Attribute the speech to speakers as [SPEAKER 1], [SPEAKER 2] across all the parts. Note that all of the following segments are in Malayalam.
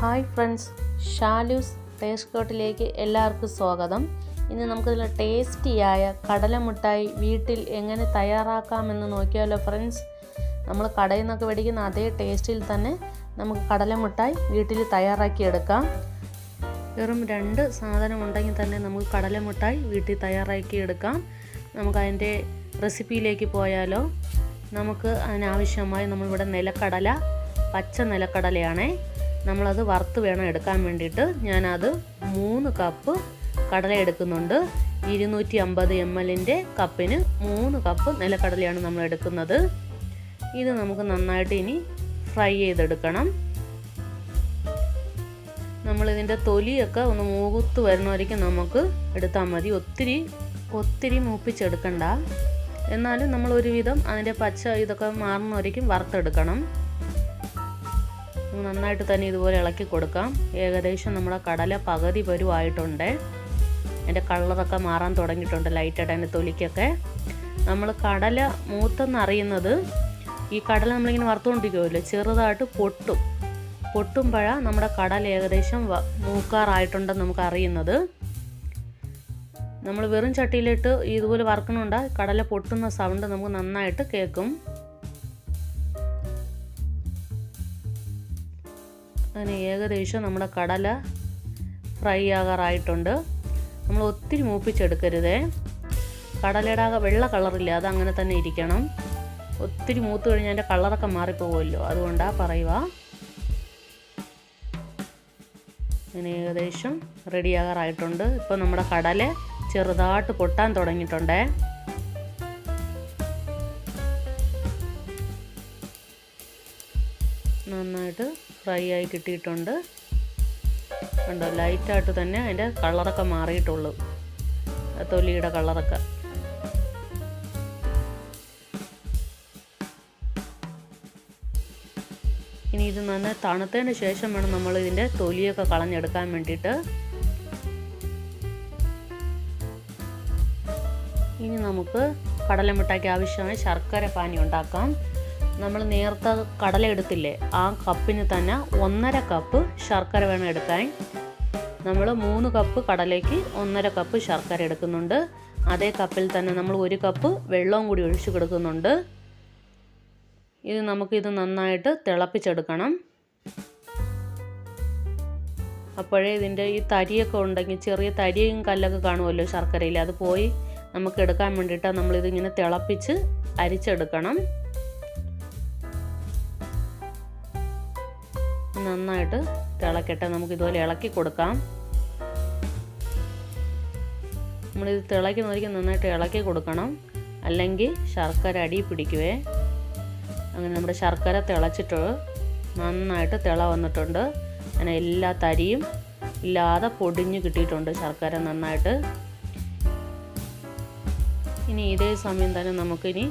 [SPEAKER 1] ഹായ് ഫ്രണ്ട്സ്, ഷാലൂസ് ടേസ്റ്റ് കോട്ടിലേക്ക് എല്ലാവർക്കും സ്വാഗതം. ഇന്ന് നമുക്കിതിൽ ടേസ്റ്റിയായ കടലമുട്ടായി വീട്ടിൽ എങ്ങനെ തയ്യാറാക്കാമെന്ന് നോക്കിയാലോ ഫ്രണ്ട്സ്. നമ്മൾ കടയിൽ നിന്നൊക്കെ മേടിക്കുന്ന അതേ ടേസ്റ്റിൽ തന്നെ നമുക്ക് കടലമുട്ടായി വീട്ടിൽ തയ്യാറാക്കിയെടുക്കാം. വെറും 2 സാധനം ഉണ്ടെങ്കിൽ തന്നെ നമുക്ക് കടലമുട്ടായി വീട്ടിൽ തയ്യാറാക്കിയെടുക്കാം. നമുക്കതിൻ്റെ റെസിപ്പിയിലേക്ക് പോയാലോ. നമുക്ക് അതിനാവശ്യമായി നമ്മളിവിടെ നിലക്കടല, പച്ച നിലക്കടലയാണേ, നമ്മളത് വറുത്ത് വേണം എടുക്കാൻ വേണ്ടിയിട്ട്. ഞാനത് 3 കപ്പ് കടല എടുക്കുന്നുണ്ട്. 250 ml കപ്പിന് 3 കപ്പ് നിലക്കടലയാണ് നമ്മൾ എടുക്കുന്നത്. ഇത് നമുക്ക് നന്നായിട്ട് ഇനി ഫ്രൈ ചെയ്തെടുക്കണം. നമ്മളിതിൻ്റെ തൊലിയൊക്കെ ഒന്ന് മൂത്ത് വരുന്നവരേക്കും നമുക്ക് എടുത്താൽ മതി. ഒത്തിരി മൂപ്പിച്ചെടുക്കണ്ട. എന്നാലും നമ്മൾ ഒരുവിധം അതിൻ്റെ പച്ച ഇതൊക്കെ മാറുന്നവരേക്കും വറുത്തെടുക്കണം. നന്നായിട്ട് തന്നെ ഇതുപോലെ ഇളക്കി കൊടുക്കാം. ഏകദേശം നമ്മുടെ കടല പകുതി പരുവായിട്ടുണ്ട്. അതിൻ്റെ കളറൊക്കെ മാറാൻ തുടങ്ങിയിട്ടുണ്ട് ലൈറ്റായിട്ട് അതിൻ്റെ തൊലിക്കൊക്കെ. നമ്മൾ കടല മൂത്തെന്നറിയുന്നത് ഈ കടല നമ്മളിങ്ങനെ വറുത്തുകൊണ്ടിരിക്കുമല്ലോ, ചെറുതായിട്ട് പൊട്ടുമ്പോഴാണ് നമ്മുടെ കടല ഏകദേശം മൂക്കാറായിട്ടുണ്ടെന്ന് നമുക്ക് അറിയുന്നത്. നമ്മൾ വെറും ചട്ടിയിലിട്ട് ഇതുപോലെ വറുക്കണുണ്ട് കടല പൊട്ടുന്ന സൗണ്ട് നമുക്ക് നന്നായിട്ട് കേൾക്കും. അങ്ങനെ ഏകദേശം നമ്മുടെ കടല ഫ്രൈ ആകാറായിട്ടുണ്ട്. നമ്മൾ ഒത്തിരി മൂപ്പിച്ചെടുക്കരുതേ. കടലയുടെ വെള്ള കളറില്ല, അതങ്ങനെ തന്നെ ഇരിക്കണം. ഒത്തിരി മൂത്ത് കഴിഞ്ഞാൽ അതിൻ്റെ കളറൊക്കെ മാറിപ്പോകുമല്ലോ, അതുകൊണ്ടാണ് പറയുക. അങ്ങനെ ഏകദേശം റെഡിയാകാറായിട്ടുണ്ട്. ഇപ്പോൾ നമ്മുടെ കടല ചെറുതായിട്ട് പൊട്ടാൻ തുടങ്ങിയിട്ടുണ്ടേ. നന്നായിട്ട് ഫ്രൈ ആയി കിട്ടിയിട്ടുണ്ട്. കണ്ടോ, ലൈറ്റായിട്ട് തന്നെ അതിൻ്റെ കളറൊക്കെ മാറിയിട്ടുള്ളൂ, തൊലിയുടെ കളറൊക്കെ. ഇനി ഇത് നന്നായി തണുത്തതിന് ശേഷം വേണം നമ്മൾ ഇതിൻ്റെ തൊലിയൊക്കെ കളഞ്ഞെടുക്കാൻ വേണ്ടിയിട്ട്. ഇനി നമുക്ക് കടലമിഠായിക്ക് ആവശ്യമായ ശർക്കര പാനി ഉണ്ടാക്കാം. നമ്മൾ നേരത്തെ കടല എടുത്തില്ലേ, ആ കപ്പിന് തന്നെ 1.5 കപ്പ് ശർക്കര വേണം എടുക്കാൻ. നമ്മൾ 3 കപ്പ് കടലയ്ക്ക് 1.5 കപ്പ് ശർക്കര എടുക്കുന്നുണ്ട്. അതേ കപ്പിൽ തന്നെ നമ്മൾ 1 കപ്പ് വെള്ളവും കൂടി ഒഴിച്ച് കൊടുക്കുന്നുണ്ട്. നമുക്കിത് നന്നായിട്ട് തിളപ്പിച്ചെടുക്കണം. അപ്പോഴേ ഇതിൻ്റെ ഈ തരിയൊക്കെ ഉണ്ടെങ്കിൽ, ചെറിയ തരിയും കല്ലൊക്കെ കാണുമല്ലോ ശർക്കരയിൽ, അത് പോയി നമുക്ക് എടുക്കാൻ വേണ്ടിയിട്ടാണ് നമ്മളിതിങ്ങനെ തിളപ്പിച്ച് അരിച്ചെടുക്കണം. നന്നായിട്ട് തിളക്കട്ടെ, നമുക്കിതുപോലെ ഇളക്കി കൊടുക്കാം. നമ്മളിത് തിളയ്ക്കുന്നവരേക്കും നന്നായിട്ട് ഇളക്കി കൊടുക്കണം, അല്ലെങ്കിൽ ശർക്കര അടി പിടിക്കുവേ. അങ്ങനെ നമ്മുടെ ശർക്കര തിളച്ചിട്ട് നന്നായിട്ട് തിള വന്നിട്ടുണ്ട്. അങ്ങനെ എല്ലാ തരിയും ഇല്ലാതെ പൊടിഞ്ഞ് കിട്ടിയിട്ടുണ്ട് ശർക്കര നന്നായിട്ട്. ഇനി ഇതേ സമയം തന്നെ നമുക്കിനി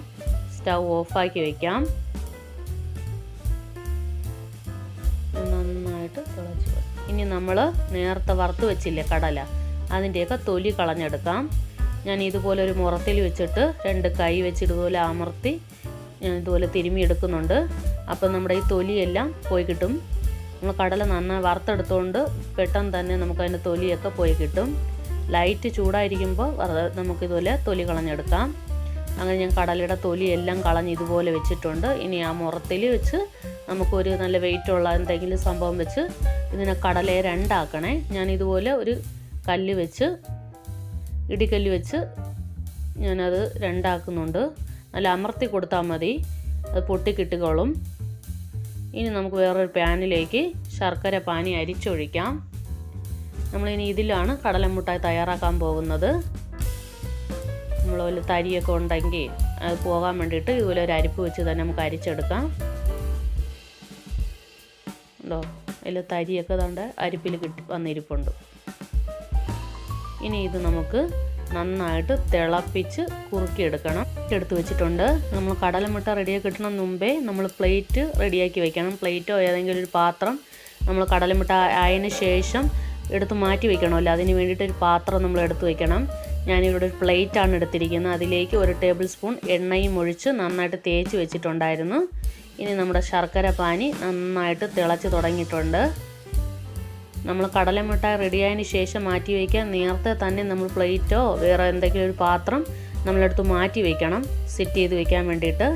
[SPEAKER 1] സ്റ്റൗ ഓഫാക്കി വയ്ക്കാം. നന്നായിട്ട് തിളച്ച്. ഇനി നമ്മൾ നേരത്തെ വറുത്ത് വെച്ചില്ലേ കടല, അതിൻ്റെയൊക്കെ തൊലി കളഞ്ഞെടുക്കാം. ഞാൻ ഇതുപോലെ ഒരു മുറത്തിൽ വെച്ചിട്ട് 2 കൈ വെച്ച് ഇതുപോലെ അമർത്തി ഞാൻ ഇതുപോലെ തിരുമ്മി എടുക്കുന്നുണ്ട്. അപ്പം നമ്മുടെ ഈ തൊലിയെല്ലാം പോയി കിട്ടും. നമ്മൾ കടല നന്നായി വറുത്തെടുത്തുകൊണ്ട് പെട്ടെന്ന് തന്നെ നമുക്കതിൻ്റെ തൊലിയൊക്കെ പോയി കിട്ടും. ലൈറ്റ് ചൂടായിരിക്കുമ്പോൾ നമുക്കിതുപോലെ തൊലി കളഞ്ഞെടുക്കാം. അങ്ങനെ ഞാൻ കടലയുടെ തൊലി എല്ലാം കളഞ്ഞ് ഇതുപോലെ വെച്ചിട്ടുണ്ട്. ഇനി ആ മുറത്തിൽ വെച്ച് നമുക്കൊരു നല്ല വെയിറ്റുള്ള എന്തെങ്കിലും സംഭവം വെച്ച് ഇതിനെ കടലയെ 2 ആക്കണേ. ഞാൻ ഇതുപോലെ ഒരു കല്ല് വെച്ച്, ഇടിക്കല്ല് വെച്ച് ഞാനത് 2 ആക്കുന്നുണ്ട്. നല്ല അമർത്തി കൊടുത്താൽ മതി, അത് പൊട്ടിക്കിട്ടുകോളും. ഇനി നമുക്ക് വേറൊരു പാനിലേക്ക് ശർക്കര പാനി അരിച്ചൊഴിക്കാം. നമ്മളിനി ഇതിലാണ് കടലമുട്ടായി തയ്യാറാക്കാൻ പോകുന്നത്. നമ്മളൊരു തരിയൊക്കെ ഉണ്ടെങ്കിൽ അത് പോകാൻ വേണ്ടിയിട്ട് ഇതുപോലെ ഒരു അരിപ്പ് വെച്ച് തന്നെ നമുക്ക് അരിച്ചെടുക്കാം. ഉണ്ടോ, അതിൽ തരിയൊക്കെ ദാണ്ട് അരിപ്പിൽ വന്നിരിപ്പുണ്ട്. ഇനി ഇത് നമുക്ക് നന്നായിട്ട് തിളപ്പിച്ച് കുറുക്കിയെടുക്കണം. എടുത്ത് വെച്ചിട്ടുണ്ട്. നമ്മൾ കടലമുട്ട റെഡിയാക്കി കിട്ടണം മുമ്പേ നമ്മൾ പ്ലേറ്റ് റെഡിയാക്കി വെക്കണം. പ്ലേറ്റോ ഏതെങ്കിലും ഒരു പാത്രം നമ്മൾ കടലമുട്ട ആയതിന് ശേഷം എടുത്ത് മാറ്റി വെക്കണമല്ലോ, അതിന് വേണ്ടിയിട്ട് ഒരു പാത്രം നമ്മൾ എടുത്ത് വെക്കണം. ഞാനിവിടെ ഒരു പ്ലേറ്റാണ് എടുത്തിരിക്കുന്നത്. അതിലേക്ക് 1 ടേബിൾ സ്പൂൺ എണ്ണയും ഒഴിച്ച് നന്നായിട്ട് തേച്ച് വെച്ചിട്ടുണ്ടായിരുന്നു. ഇനി നമ്മുടെ ശർക്കര പാനി നന്നായിട്ട് തിളച്ച് തുടങ്ങിയിട്ടുണ്ട്. നമ്മൾ കടലമിഠായി റെഡിയായതിന് ശേഷം മാറ്റി വയ്ക്കാൻ നേരത്തെ തന്നെ നമ്മൾ പ്ലേറ്റോ വേറെ എന്തെങ്കിലും ഒരു പാത്രം നമ്മളെടുത്ത് മാറ്റി വയ്ക്കണം, സെറ്റ് ചെയ്ത് വെക്കാൻ വേണ്ടിയിട്ട്.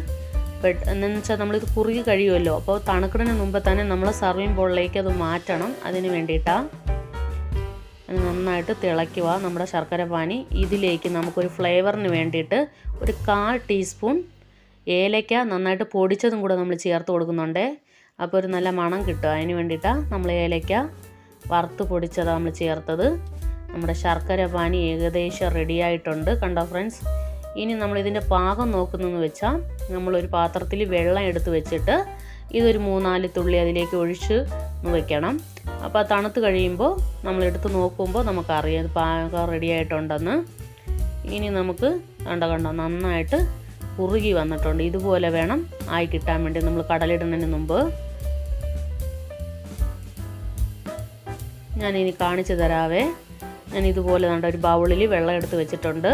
[SPEAKER 1] എന്നു വെച്ചാൽ നമ്മളിത് കുറുകി കഴിയുമല്ലോ, അപ്പോൾ തണുക്കുന്നതിന് മുമ്പ് തന്നെ നമ്മൾ സർവിങ് ബോളിലേക്ക് അത് മാറ്റണം. അതിന് വേണ്ടിയിട്ടാണ്. നന്നായിട്ട് തിളയ്ക്കുക നമ്മുടെ ശർക്കര പാനി. ഇതിലേക്ക് നമുക്കൊരു ഫ്ലേവറിന് വേണ്ടിയിട്ട് ഒരു 1/4 ടീസ്പൂൺ ഏലയ്ക്ക നന്നായിട്ട് പൊടിച്ചതും കൂടെ നമ്മൾ ചേർത്ത് കൊടുക്കുന്നുണ്ട്. അപ്പോൾ ഒരു നല്ല മണം കിട്ടും. അതിന് വേണ്ടിയിട്ടാണ് നമ്മൾ ഏലയ്ക്ക വറുത്ത് പൊടിച്ചതാണ് നമ്മൾ ചേർത്തത്. നമ്മുടെ ശർക്കര പാനി ഏകദേശം റെഡിയായിട്ടുണ്ട്. കണ്ടോ ഫ്രണ്ട്സ്? ഇനി നമ്മളിതിൻ്റെ പാകം നോക്കുന്നതെന്ന് വെച്ചാൽ നമ്മളൊരു പാത്രത്തിൽ വെള്ളം എടുത്ത് വെച്ചിട്ട് ഇതൊരു 3-4 തുള്ളി അതിലേക്ക് ഒഴിച്ച് വെക്കണം. അപ്പോൾ ആ തണുത്ത് കഴിയുമ്പോൾ നമ്മളെടുത്ത് നോക്കുമ്പോൾ നമുക്കറിയാം ഇത് പാകം റെഡിയായിട്ടുണ്ടെന്ന്. ഇനി നമുക്ക് കണ്ടോ നന്നായിട്ട് കുറുകി വന്നിട്ടുണ്ട്. ഇതുപോലെ വേണം ആയി കിട്ടാൻ വേണ്ടി നമ്മൾ കടലിടുന്നതിന് മുമ്പ്. ഞാനിനി കാണിച്ചു തരാവേ. ഞാൻ ഇതുപോലെ ഒരു ബൗളിൽ വെള്ളം എടുത്ത് വെച്ചിട്ടുണ്ട്.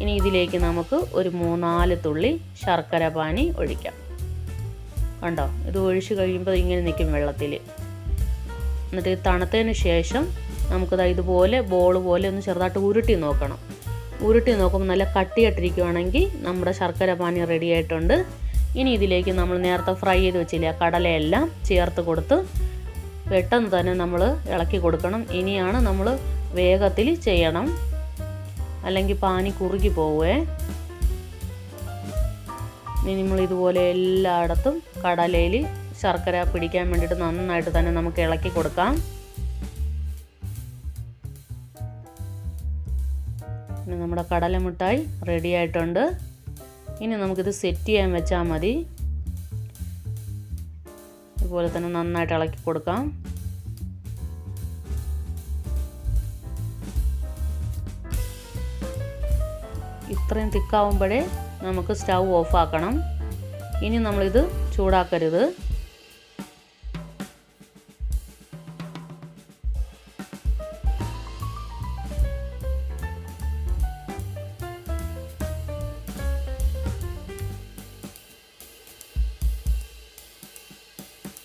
[SPEAKER 1] ഇനി ഇതിലേക്ക് നമുക്ക് ഒരു 3-4 തുള്ളി ശർക്കര പാനി ഒഴിക്കാം. കണ്ടോ, ഇത് ഒഴിച്ച് കഴിയുമ്പോൾ ഇങ്ങനെ നിൽക്കും വെള്ളത്തിൽ. എന്നിട്ട് തണുത്തതിന് ശേഷം നമുക്കിത് ഇതുപോലെ ബോൾ പോലെ ഒന്ന് ചെറുതായിട്ട് ഉരുട്ടി നോക്കണം. ഉരുട്ടി നോക്കുമ്പോൾ നല്ല കട്ടിയായിട്ടിരിക്കുകയാണെങ്കിൽ നമ്മുടെ ശർക്കര പാനി റെഡി ആയിട്ടുണ്ട്. ഇനി ഇതിലേക്ക് നമ്മൾ നേരത്തെ ഫ്രൈ ചെയ്ത് വെച്ചില്ല കടലയെല്ലാം ചേർത്ത് കൊടുത്ത് പെട്ടെന്ന് തന്നെ നമ്മൾ ഇളക്കി കൊടുക്കണം. ഇനിയാണ് നമ്മൾ വേഗത്തിൽ ചെയ്യണം, അല്ലെങ്കിൽ പാനി കുറുകി പോവേ. ഇനി നമ്മൾ ഇതുപോലെ എല്ലായിടത്തും കടലയിൽ ശർക്കര പിടിക്കാൻ വേണ്ടിയിട്ട് നന്നായിട്ട് തന്നെ നമുക്ക് ഇളക്കി കൊടുക്കാം. പിന്നെ നമ്മുടെ കടലമിഠായി റെഡി ആയിട്ടുണ്ട്. ഇനി നമുക്കിത് സെറ്റ് ചെയ്യാൻ വെച്ചാൽ മതി. ഇതുപോലെ തന്നെ നന്നായിട്ട് ഇളക്കി കൊടുക്കാം. ഇത്രയും തിക്കാവുമ്പോഴേ നമുക്ക് സ്റ്റൗ ഓഫ് ആക്കണം. ഇനി നമ്മളിത് ചൂടാക്കരുത്.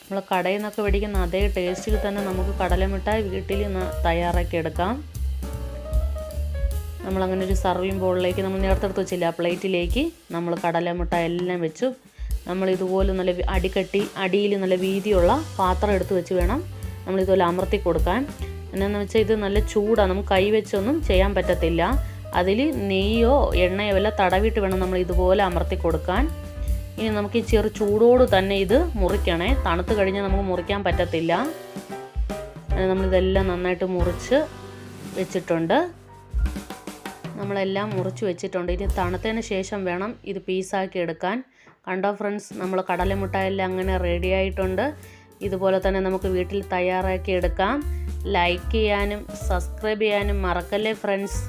[SPEAKER 1] നമ്മൾ കടയിൽ നിന്നൊക്കെ മേടിക്കുന്ന അതേ ടേസ്റ്റിൽ തന്നെ നമുക്ക് കടലമിഠായി വീട്ടിൽ തയ്യാറാക്കി എടുക്കാം. നമ്മളങ്ങനെ ഒരു സർവിങ് ബോളിലേക്ക് നമ്മൾ നേരത്തെ എടുത്ത് വെച്ചില്ല ആ പ്ലേറ്റിലേക്ക് നമ്മൾ കടലമിഠായി എല്ലാം വെച്ചു. നമ്മൾ ഇതുപോലെ നല്ല അടിയിൽ നല്ല വീതിയുള്ള പാത്രം എടുത്ത് വെച്ച് വേണം നമ്മളിതുപോലെ അമർത്തി കൊടുക്കാൻ. എന്നാന്ന് വെച്ചാൽ ഇത് നല്ല ചൂടാണ്, നമുക്ക് കൈ വെച്ചൊന്നും ചെയ്യാൻ പറ്റത്തില്ല. അതിൽ നെയ്യോ എണ്ണയോ എല്ലാം തടവിട്ട് വേണം നമ്മൾ ഇതുപോലെ അമർത്തി കൊടുക്കാൻ. ഇനി നമുക്ക് ഈ ചെറു ചൂടോട് തന്നെ ഇത് മുറിക്കണേ, തണുത്ത് കഴിഞ്ഞാൽ നമുക്ക് മുറിക്കാൻ പറ്റത്തില്ല. നമ്മളിതെല്ലാം നന്നായിട്ട് മുറിച്ച് വെച്ചിട്ടുണ്ട്. നമ്മളെല്ലാം മുറിച്ച് വെച്ചിട്ടുണ്ട്. ഇനി തണുത്തതിന് ശേഷം വേണം ഇത് പീസാക്കി എടുക്കാൻ. കണ്ടോ ഫ്രണ്ട്സ്, നമ്മൾ കടലമിഠായെല്ലാം അങ്ങനെ റെഡി ആയിട്ടുണ്ട്. ഇതുപോലെ തന്നെ നമുക്ക് വീട്ടിൽ തയ്യാറാക്കി എടുക്കാം. ലൈക്ക് ചെയ്യാനും സബ്സ്ക്രൈബ് ചെയ്യാനും മറക്കല്ലേ ഫ്രണ്ട്സ്.